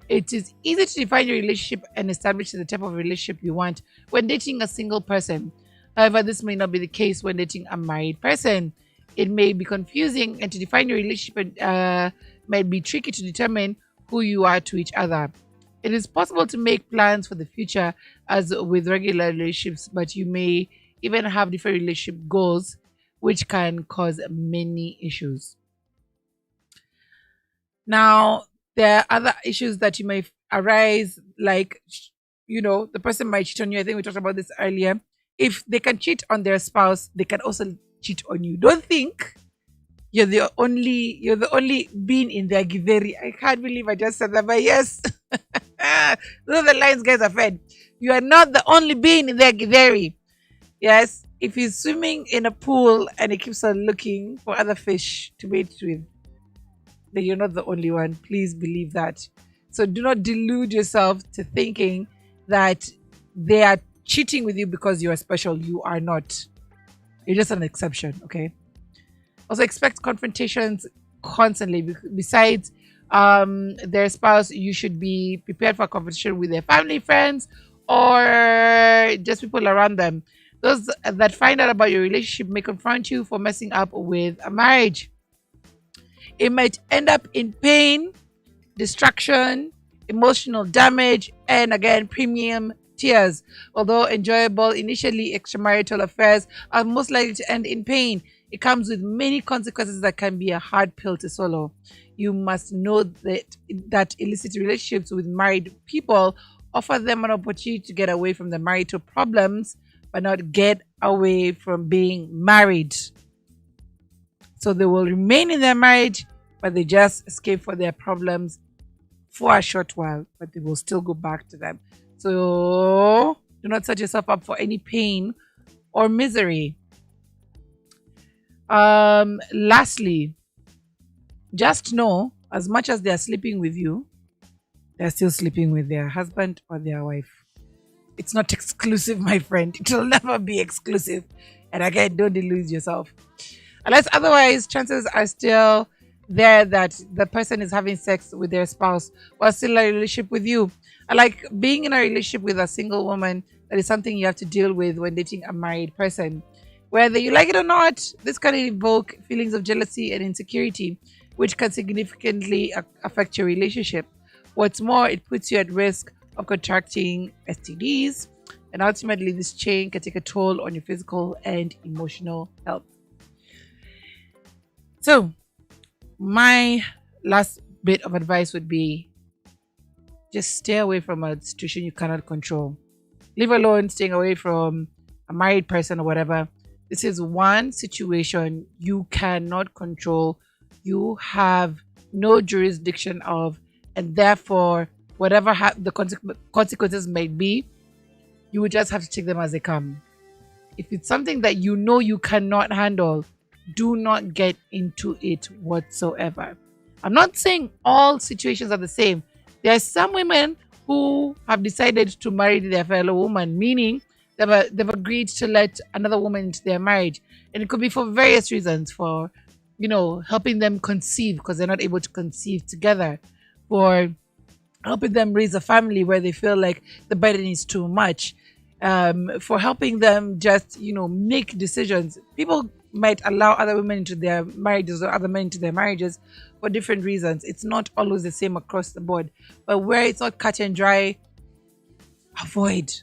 It is easy to define your relationship and establish the type of relationship you want when dating a single person. However, this may not be the case when dating a married person. It may be confusing, and to define your relationship might be tricky to determine who you are to each other. It is possible to make plans for the future as with regular relationships, but you may even have different relationship goals, which can cause many issues. Now, there are other issues that you may arise, like, the person might cheat on you. I think we talked about this earlier. If they can cheat on their spouse, they can also cheat on you. Don't think you're the only being in their giveri. I can't believe I just said that, but yes. Those are the lines guys are fed. You are not the only being in their giveri. Yes. If he's swimming in a pool and he keeps on looking for other fish to mate with, then you're not the only one. Please believe that. So do not delude yourself to thinking that they are cheating with you because you are special. You are not. You're just an exception, okay? Also, expect confrontations constantly. Besides their spouse, you should be prepared for a conversation with their family, friends, or just people around them. Those that find out about your relationship may confront you for messing up with a marriage. It might end up in pain, distraction, emotional damage, and again, premium tears. Although enjoyable initially, extramarital affairs are most likely to end in pain. It comes with many consequences that can be a hard pill to swallow. You must know that illicit relationships with married people offer them an opportunity to get away from the marital problems, but not get away from being married. So they will remain in their marriage, but they just escape for their problems for a short while, but they will still go back to them. So do not set yourself up for any pain or misery. Lastly, just know as much as they are sleeping with you, they're still sleeping with their husband or their wife. It's not exclusive, my friend. It will never be exclusive. And again, don't delude yourself. Unless otherwise, chances are still there that the person is having sex with their spouse while still in a relationship with you. I like being in a relationship with a single woman. That is something you have to deal with when dating a married person. Whether you like it or not, this can evoke feelings of jealousy and insecurity, which can significantly affect your relationship. What's more, it puts you at risk of contracting STDs, and ultimately, this chain can take a toll on your physical and emotional health. So, my last bit of advice would be just stay away from a situation you cannot control. Leave alone staying away from a married person or whatever. This is one situation you cannot control, you have no jurisdiction of, and therefore, whatever the consequences might be, you would just have to take them as they come. If it's something that you know you cannot handle, do not get into it whatsoever. I'm not saying all situations are the same. There are some women who have decided to marry their fellow woman, meaning they've agreed to let another woman into their marriage. And it could be for various reasons, for, helping them conceive because they're not able to conceive together, for helping them raise a family where they feel like the burden is too much, for helping them just, make decisions. People might allow other women into their marriages or other men into their marriages for different reasons. It's not always the same across the board. But where it's not cut and dry, avoid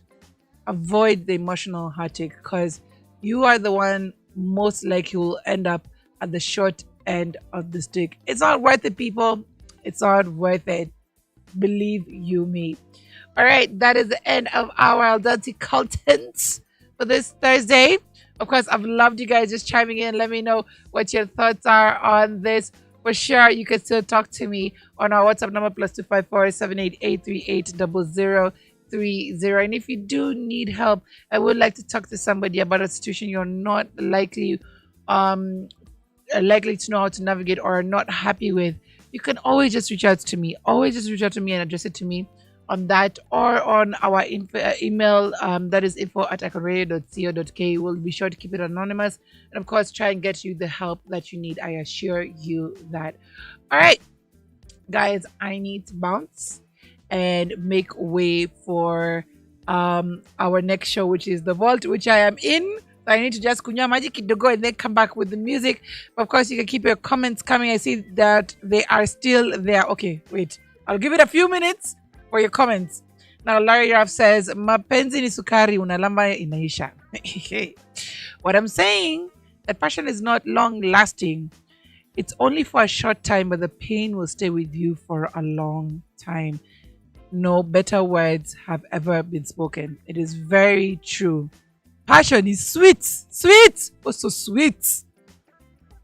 the emotional heartache, because you are the one most likely will end up at the short end of the stick. It's not worth it, people. It's not worth it. Believe you me. All right, that is the end of our dirty content for this Thursday. Of course, I've loved you guys just chiming in. Let me know what your thoughts are on this. For sure, you can still talk to me on our WhatsApp number +254 And if you do need help, I would like to talk to somebody about a situation you're not likely to know how to navigate or are not happy with. you can always just reach out to me. Always just reach out to me and address it to me on that or on our email that is info@akoradio.co.k. We'll be sure to keep it anonymous and of course try and get you the help that you need. I assure you that. All right, guys, I need to bounce and make way for our next show, which is the vault, which I am in. So I need to just kunywa maji kidogo and then come back with the music. Of course, you can keep your comments coming. I see that they are still there. Okay, wait. I'll give it a few minutes for your comments. Now, Larry Raff says, mapenzi ni sukari, unalamba inaisha. What I'm saying, that passion is not long lasting. It's only for a short time, but the pain will stay with you for a long time. No better words have ever been spoken. It is very true. Passion is sweet, sweet, oh so sweet.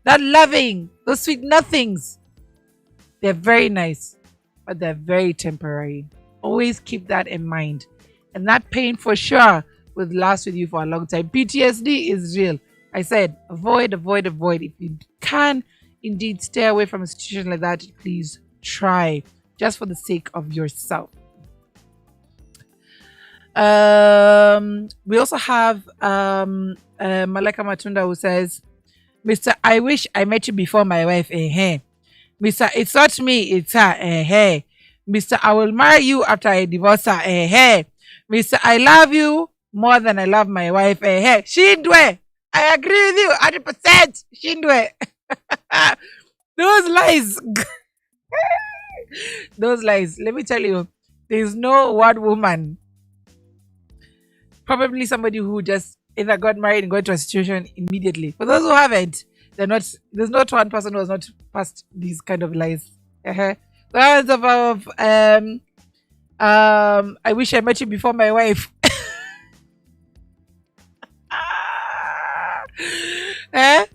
That loving, those sweet nothings, they're very nice, but they're very temporary. Always keep that in mind. And that pain for sure will last with you for a long time. PTSD is real. I said, avoid, avoid, avoid. If you can indeed stay away from a situation like that, please try, just for the sake of yourself. We also have Maleka Matunda who says, Mr. I wish I met you before my wife. Mr. It's not me, it's her. Mr. I will marry you after I divorce her. Mr. I love you more than I love my wife. Shindwe. I agree with you 100%. Shindwe. Those lies. Those lies. Let me tell you, there's no one woman, probably somebody who just either got married and got into a situation immediately. For those who haven't, they're not. There's not one person who has not passed these kind of lies. Rounds of I wish I met you before my wife. eh?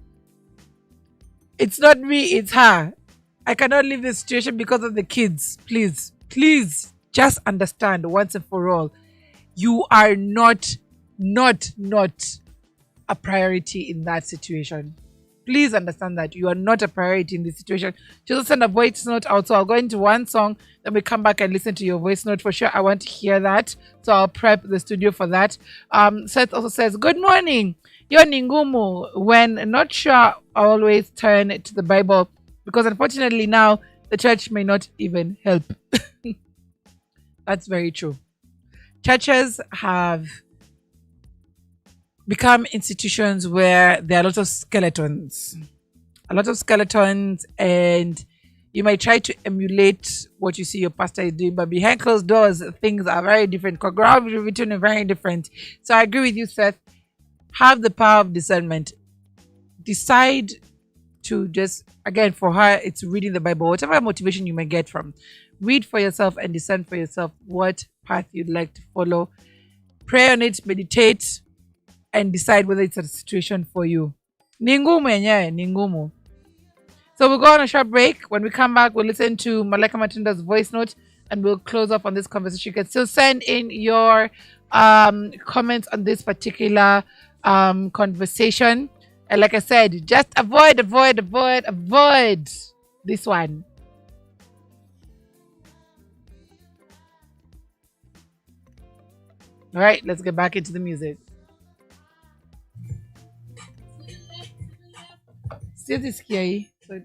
It's not me, it's her. I cannot leave this situation because of the kids. Please, please, just understand once and for all. You are not a priority in that situation. Please understand that you are not a priority in this situation. Just send a voice note out. So I'll go into one song, then we come back and listen to your voice note for sure. I want to hear that. So I'll prep the studio for that. Seth also says, good morning. You're Ningumu. When not sure, I always turn to the Bible because unfortunately now the church may not even help. That's very true. Churches have become institutions where there are a lot of skeletons. And you might try to emulate what you see your pastor is doing, but behind closed doors, things are very different. Choreography written is very different. So I agree with you, Seth. Have the power of discernment. Decide to just, again, for her, it's reading the Bible, whatever motivation you may get from. Read for yourself and discern for yourself what path you'd like to follow. Pray on it, meditate, and decide whether it's a situation for you. Ningumu yenyewe, ningumu. So we'll go on a short break. When we come back, we'll listen to Maleka Matunda's voice note and we'll close off on this conversation. You can still send in your comments on this particular conversation. And like I said, just avoid this one. All right, let's get back into the music. Still this scary. So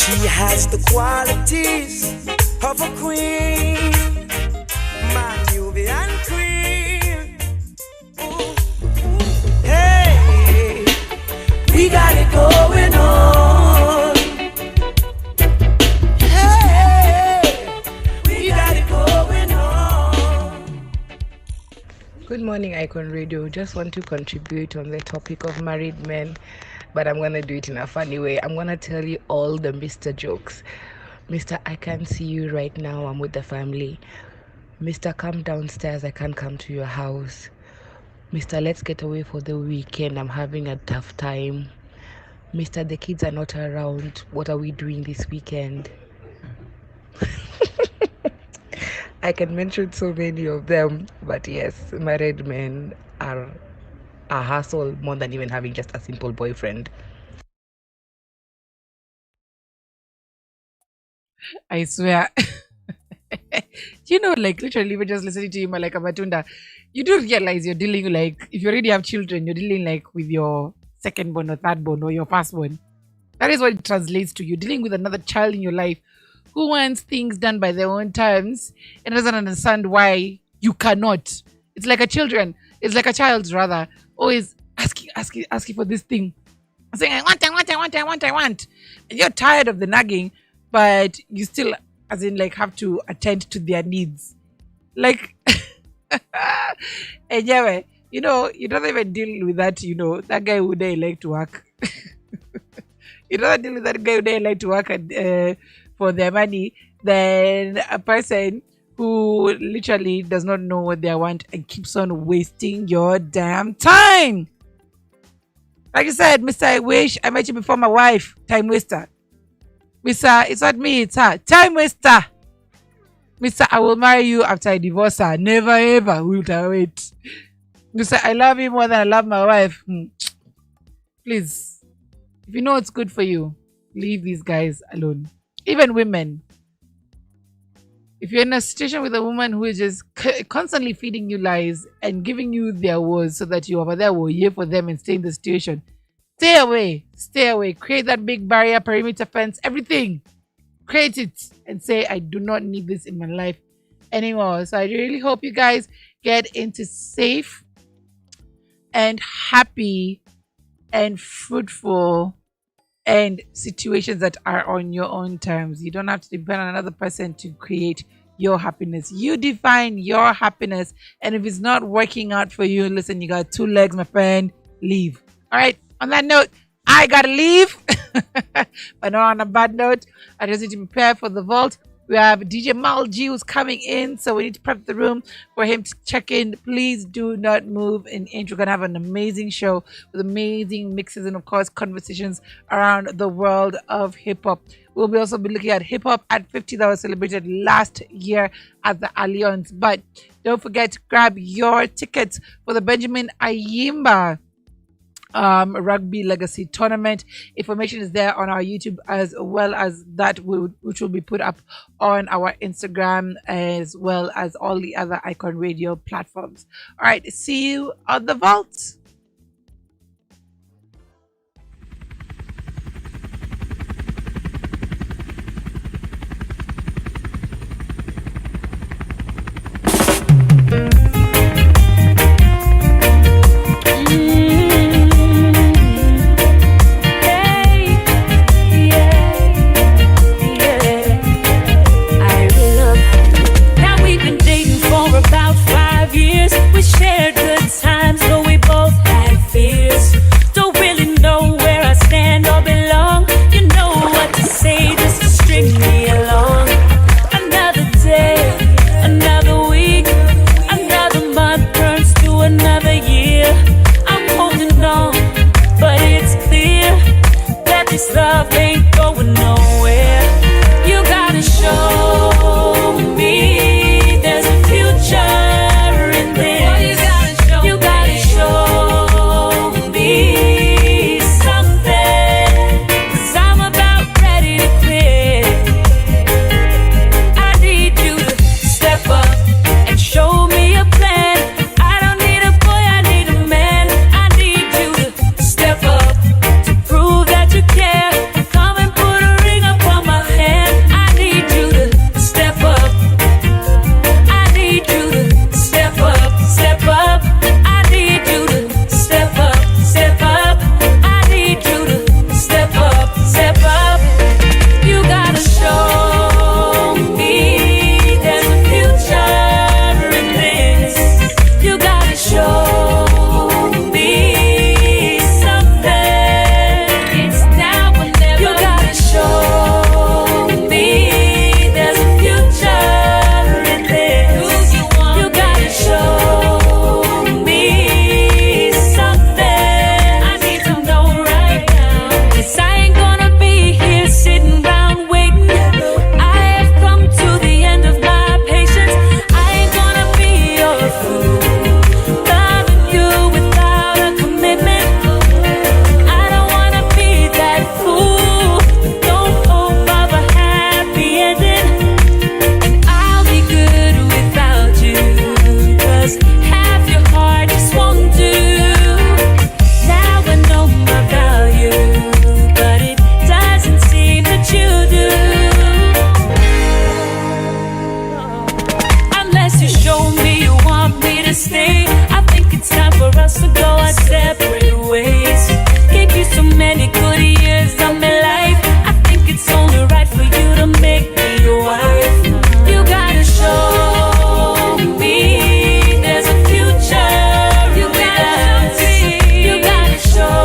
She has the qualities of a queen, my Nubian queen. Ooh, ooh. Hey, we got it going on. Hey, we got it going on. Good morning, Icon Radio. Just want to contribute on the topic of married men, but I'm going to do it in a funny way. I'm going to tell you all the Mr. jokes. Mr. I can't see you right now. I'm with the family. Mr. Come downstairs. I can't come to your house. Mr. Let's get away for the weekend. I'm having a tough time. Mr. The kids are not around. What are we doing this weekend? I can mention so many of them, but yes, married men are a hassle more than even having just a simple boyfriend. I swear. Do you know, like literally, we're just listening to him like a matunda. You do realize you're dealing like if you already have children, you're dealing like with your second born or third born or your first born. That is what it translates to. You're dealing with another child in your life who wants things done by their own terms and doesn't understand why you cannot. It's like a children. It's like a child's rather always asking for this thing, saying I want, and you're tired of the nagging, but you still, as in, like have to attend to their needs, like. And yeah, you don't even deal with that. That guy who they like to work. You don't deal with that guy who they like to work for their money. Then a person who literally does not know what they want and keeps on wasting your damn time. Like you said, Mr. I wish I met you before my wife. Time waster. Mr. It's not me, it's her. Time waster. Mr. I will marry you after I divorce her. Never ever will I wait. Mr. I love you more than I love my wife. Please, if you know what's good for you, leave these guys alone. Even women. If you're in a situation with a woman who is just constantly feeding you lies and giving you their words so that you over there will hear for them and stay in the situation, stay away. Stay away. Create that big barrier, perimeter fence, everything. Create it and say, I do not need this in my life anymore. So I really hope you guys get into safe and happy and fruitful and situations that are on your own terms. You don't have to depend on another person to create your happiness. You define your happiness. And if it's not working out for you, listen, you got two legs, my friend, leave. All right. On that note, I gotta leave. But not on a bad note. I just need to prepare for the vault. We have DJ Mwangi who's coming in, so we need to prep the room for him to check in. Please do not move an inch. We're going to have an amazing show with amazing mixes and, of course, conversations around the world of hip-hop. We'll also be looking at hip-hop at 50 that was celebrated last year at the Allianz. But don't forget to grab your tickets for the Benjamin Ayimba rugby legacy tournament. Information is there on our YouTube as well as that which will be put up on our Instagram as well as all the other Icon Radio platforms. All right, see you on the vault. Show me there's a future in this. us to go our separate ways. Gave you so many good years of my life. I think it's only right for you to make me your wife. You gotta show me there's a future. You gotta show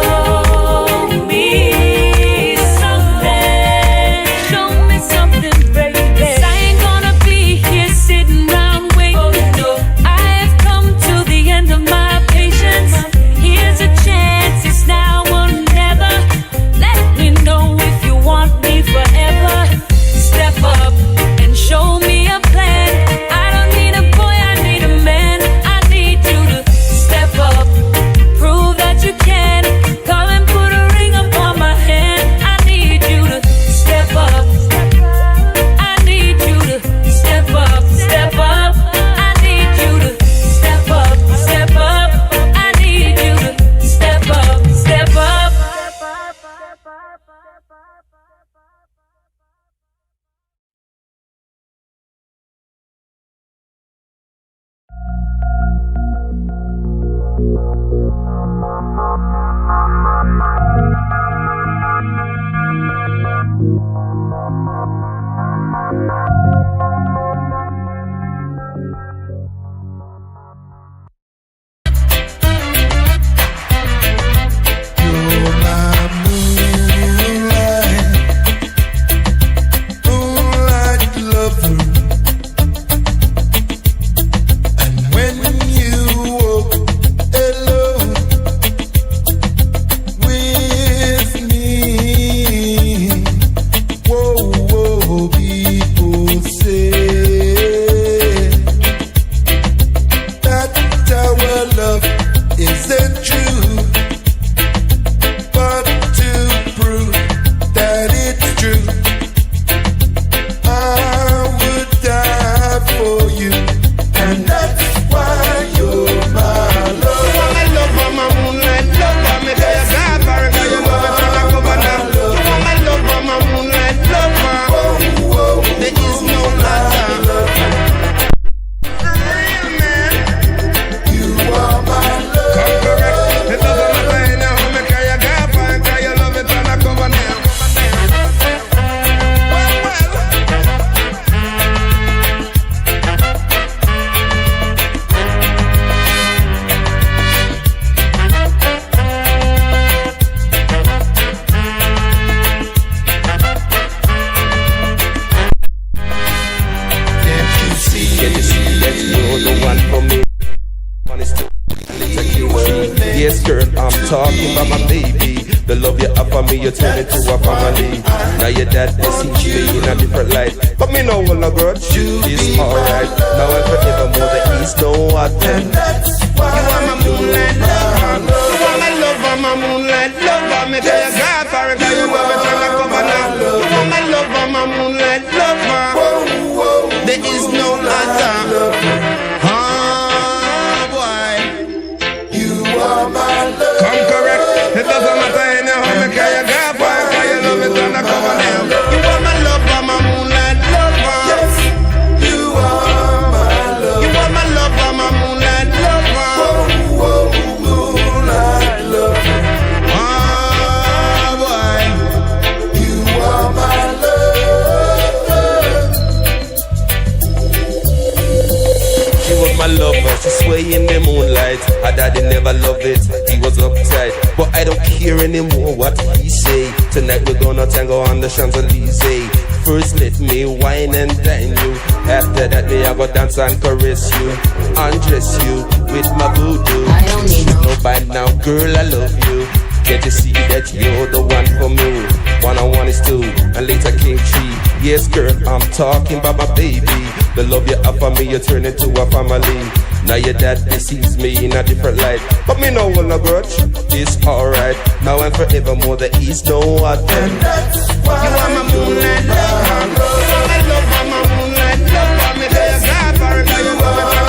me something. Show me something, baby. 'Cause I ain't gonna be here sitting around waiting. No, I have come to the end of my patience. Here's a chance, it's now or never. Let me know if you want me forever. Step up and show me a plan. I don't need a boy, I need a man. I need you to step up, prove that you can. Come and put a ring upon my hand. I need you to step up. I need you to step up, step up. I need you to step up, step up. I need you to step up, step up. Moonlight lover. And when you walk alone with me, whoa, whoa, people say that our love isn't true. But to prove that it's true, I would die for you, and that's why you're my love. You are my love, my moonlight lover. Me tell you, God, for you love it, and I cover now. You are my love, my moonlight lover. There is no other. You are my love. Come correct. It doesn't matter anyhow. Me tell you, God, for you love it, and I cover now. Can't you see that you're the one for me? Yes, girl, I'm talking about my baby. The love you offer me, you turn it to a family. Now your dad sees me in a different light, but me no will not grudge. It's alright. Now and forevermore, there is no other. you are my moonlight lover. You are my lover, my moonlight lover. Me tell you, God, for you love it, and I cover now. You are my lover, my moonlight lover. There is no other. Boy, you are my love. Come correct. It doesn't matter anyhow. Me tell you, God, for you love it, and I cover now. You are my lover, my moonlight lover. Yes, you are my love. You are my lover, my moonlight lover. Moonlight lover. Boy, you are my love. She was my lover, she sway in the moonlight. Her daddy never loved it, he was uptight. But I don't care anymore what he say. Tonight we're gonna tango on the Champs-Elysees. First let me wine and dine you. After that day I go dance and caress you. Undress you with my voodoo. I don't need no By now, girl, I love you. Can't you see that you're the one for me? 1 on 1 is 2, and later came 3. Yes, girl, I'm talking about my baby. The love you offer me, you turn it to a family. Now your dad sees me in a different light, but me no will no grudge. It's alright. Now and forevermore, there is no other. And that's why you are my moonlight lover. You are my lover, my moonlight lover. Me tell you, God, for you love it.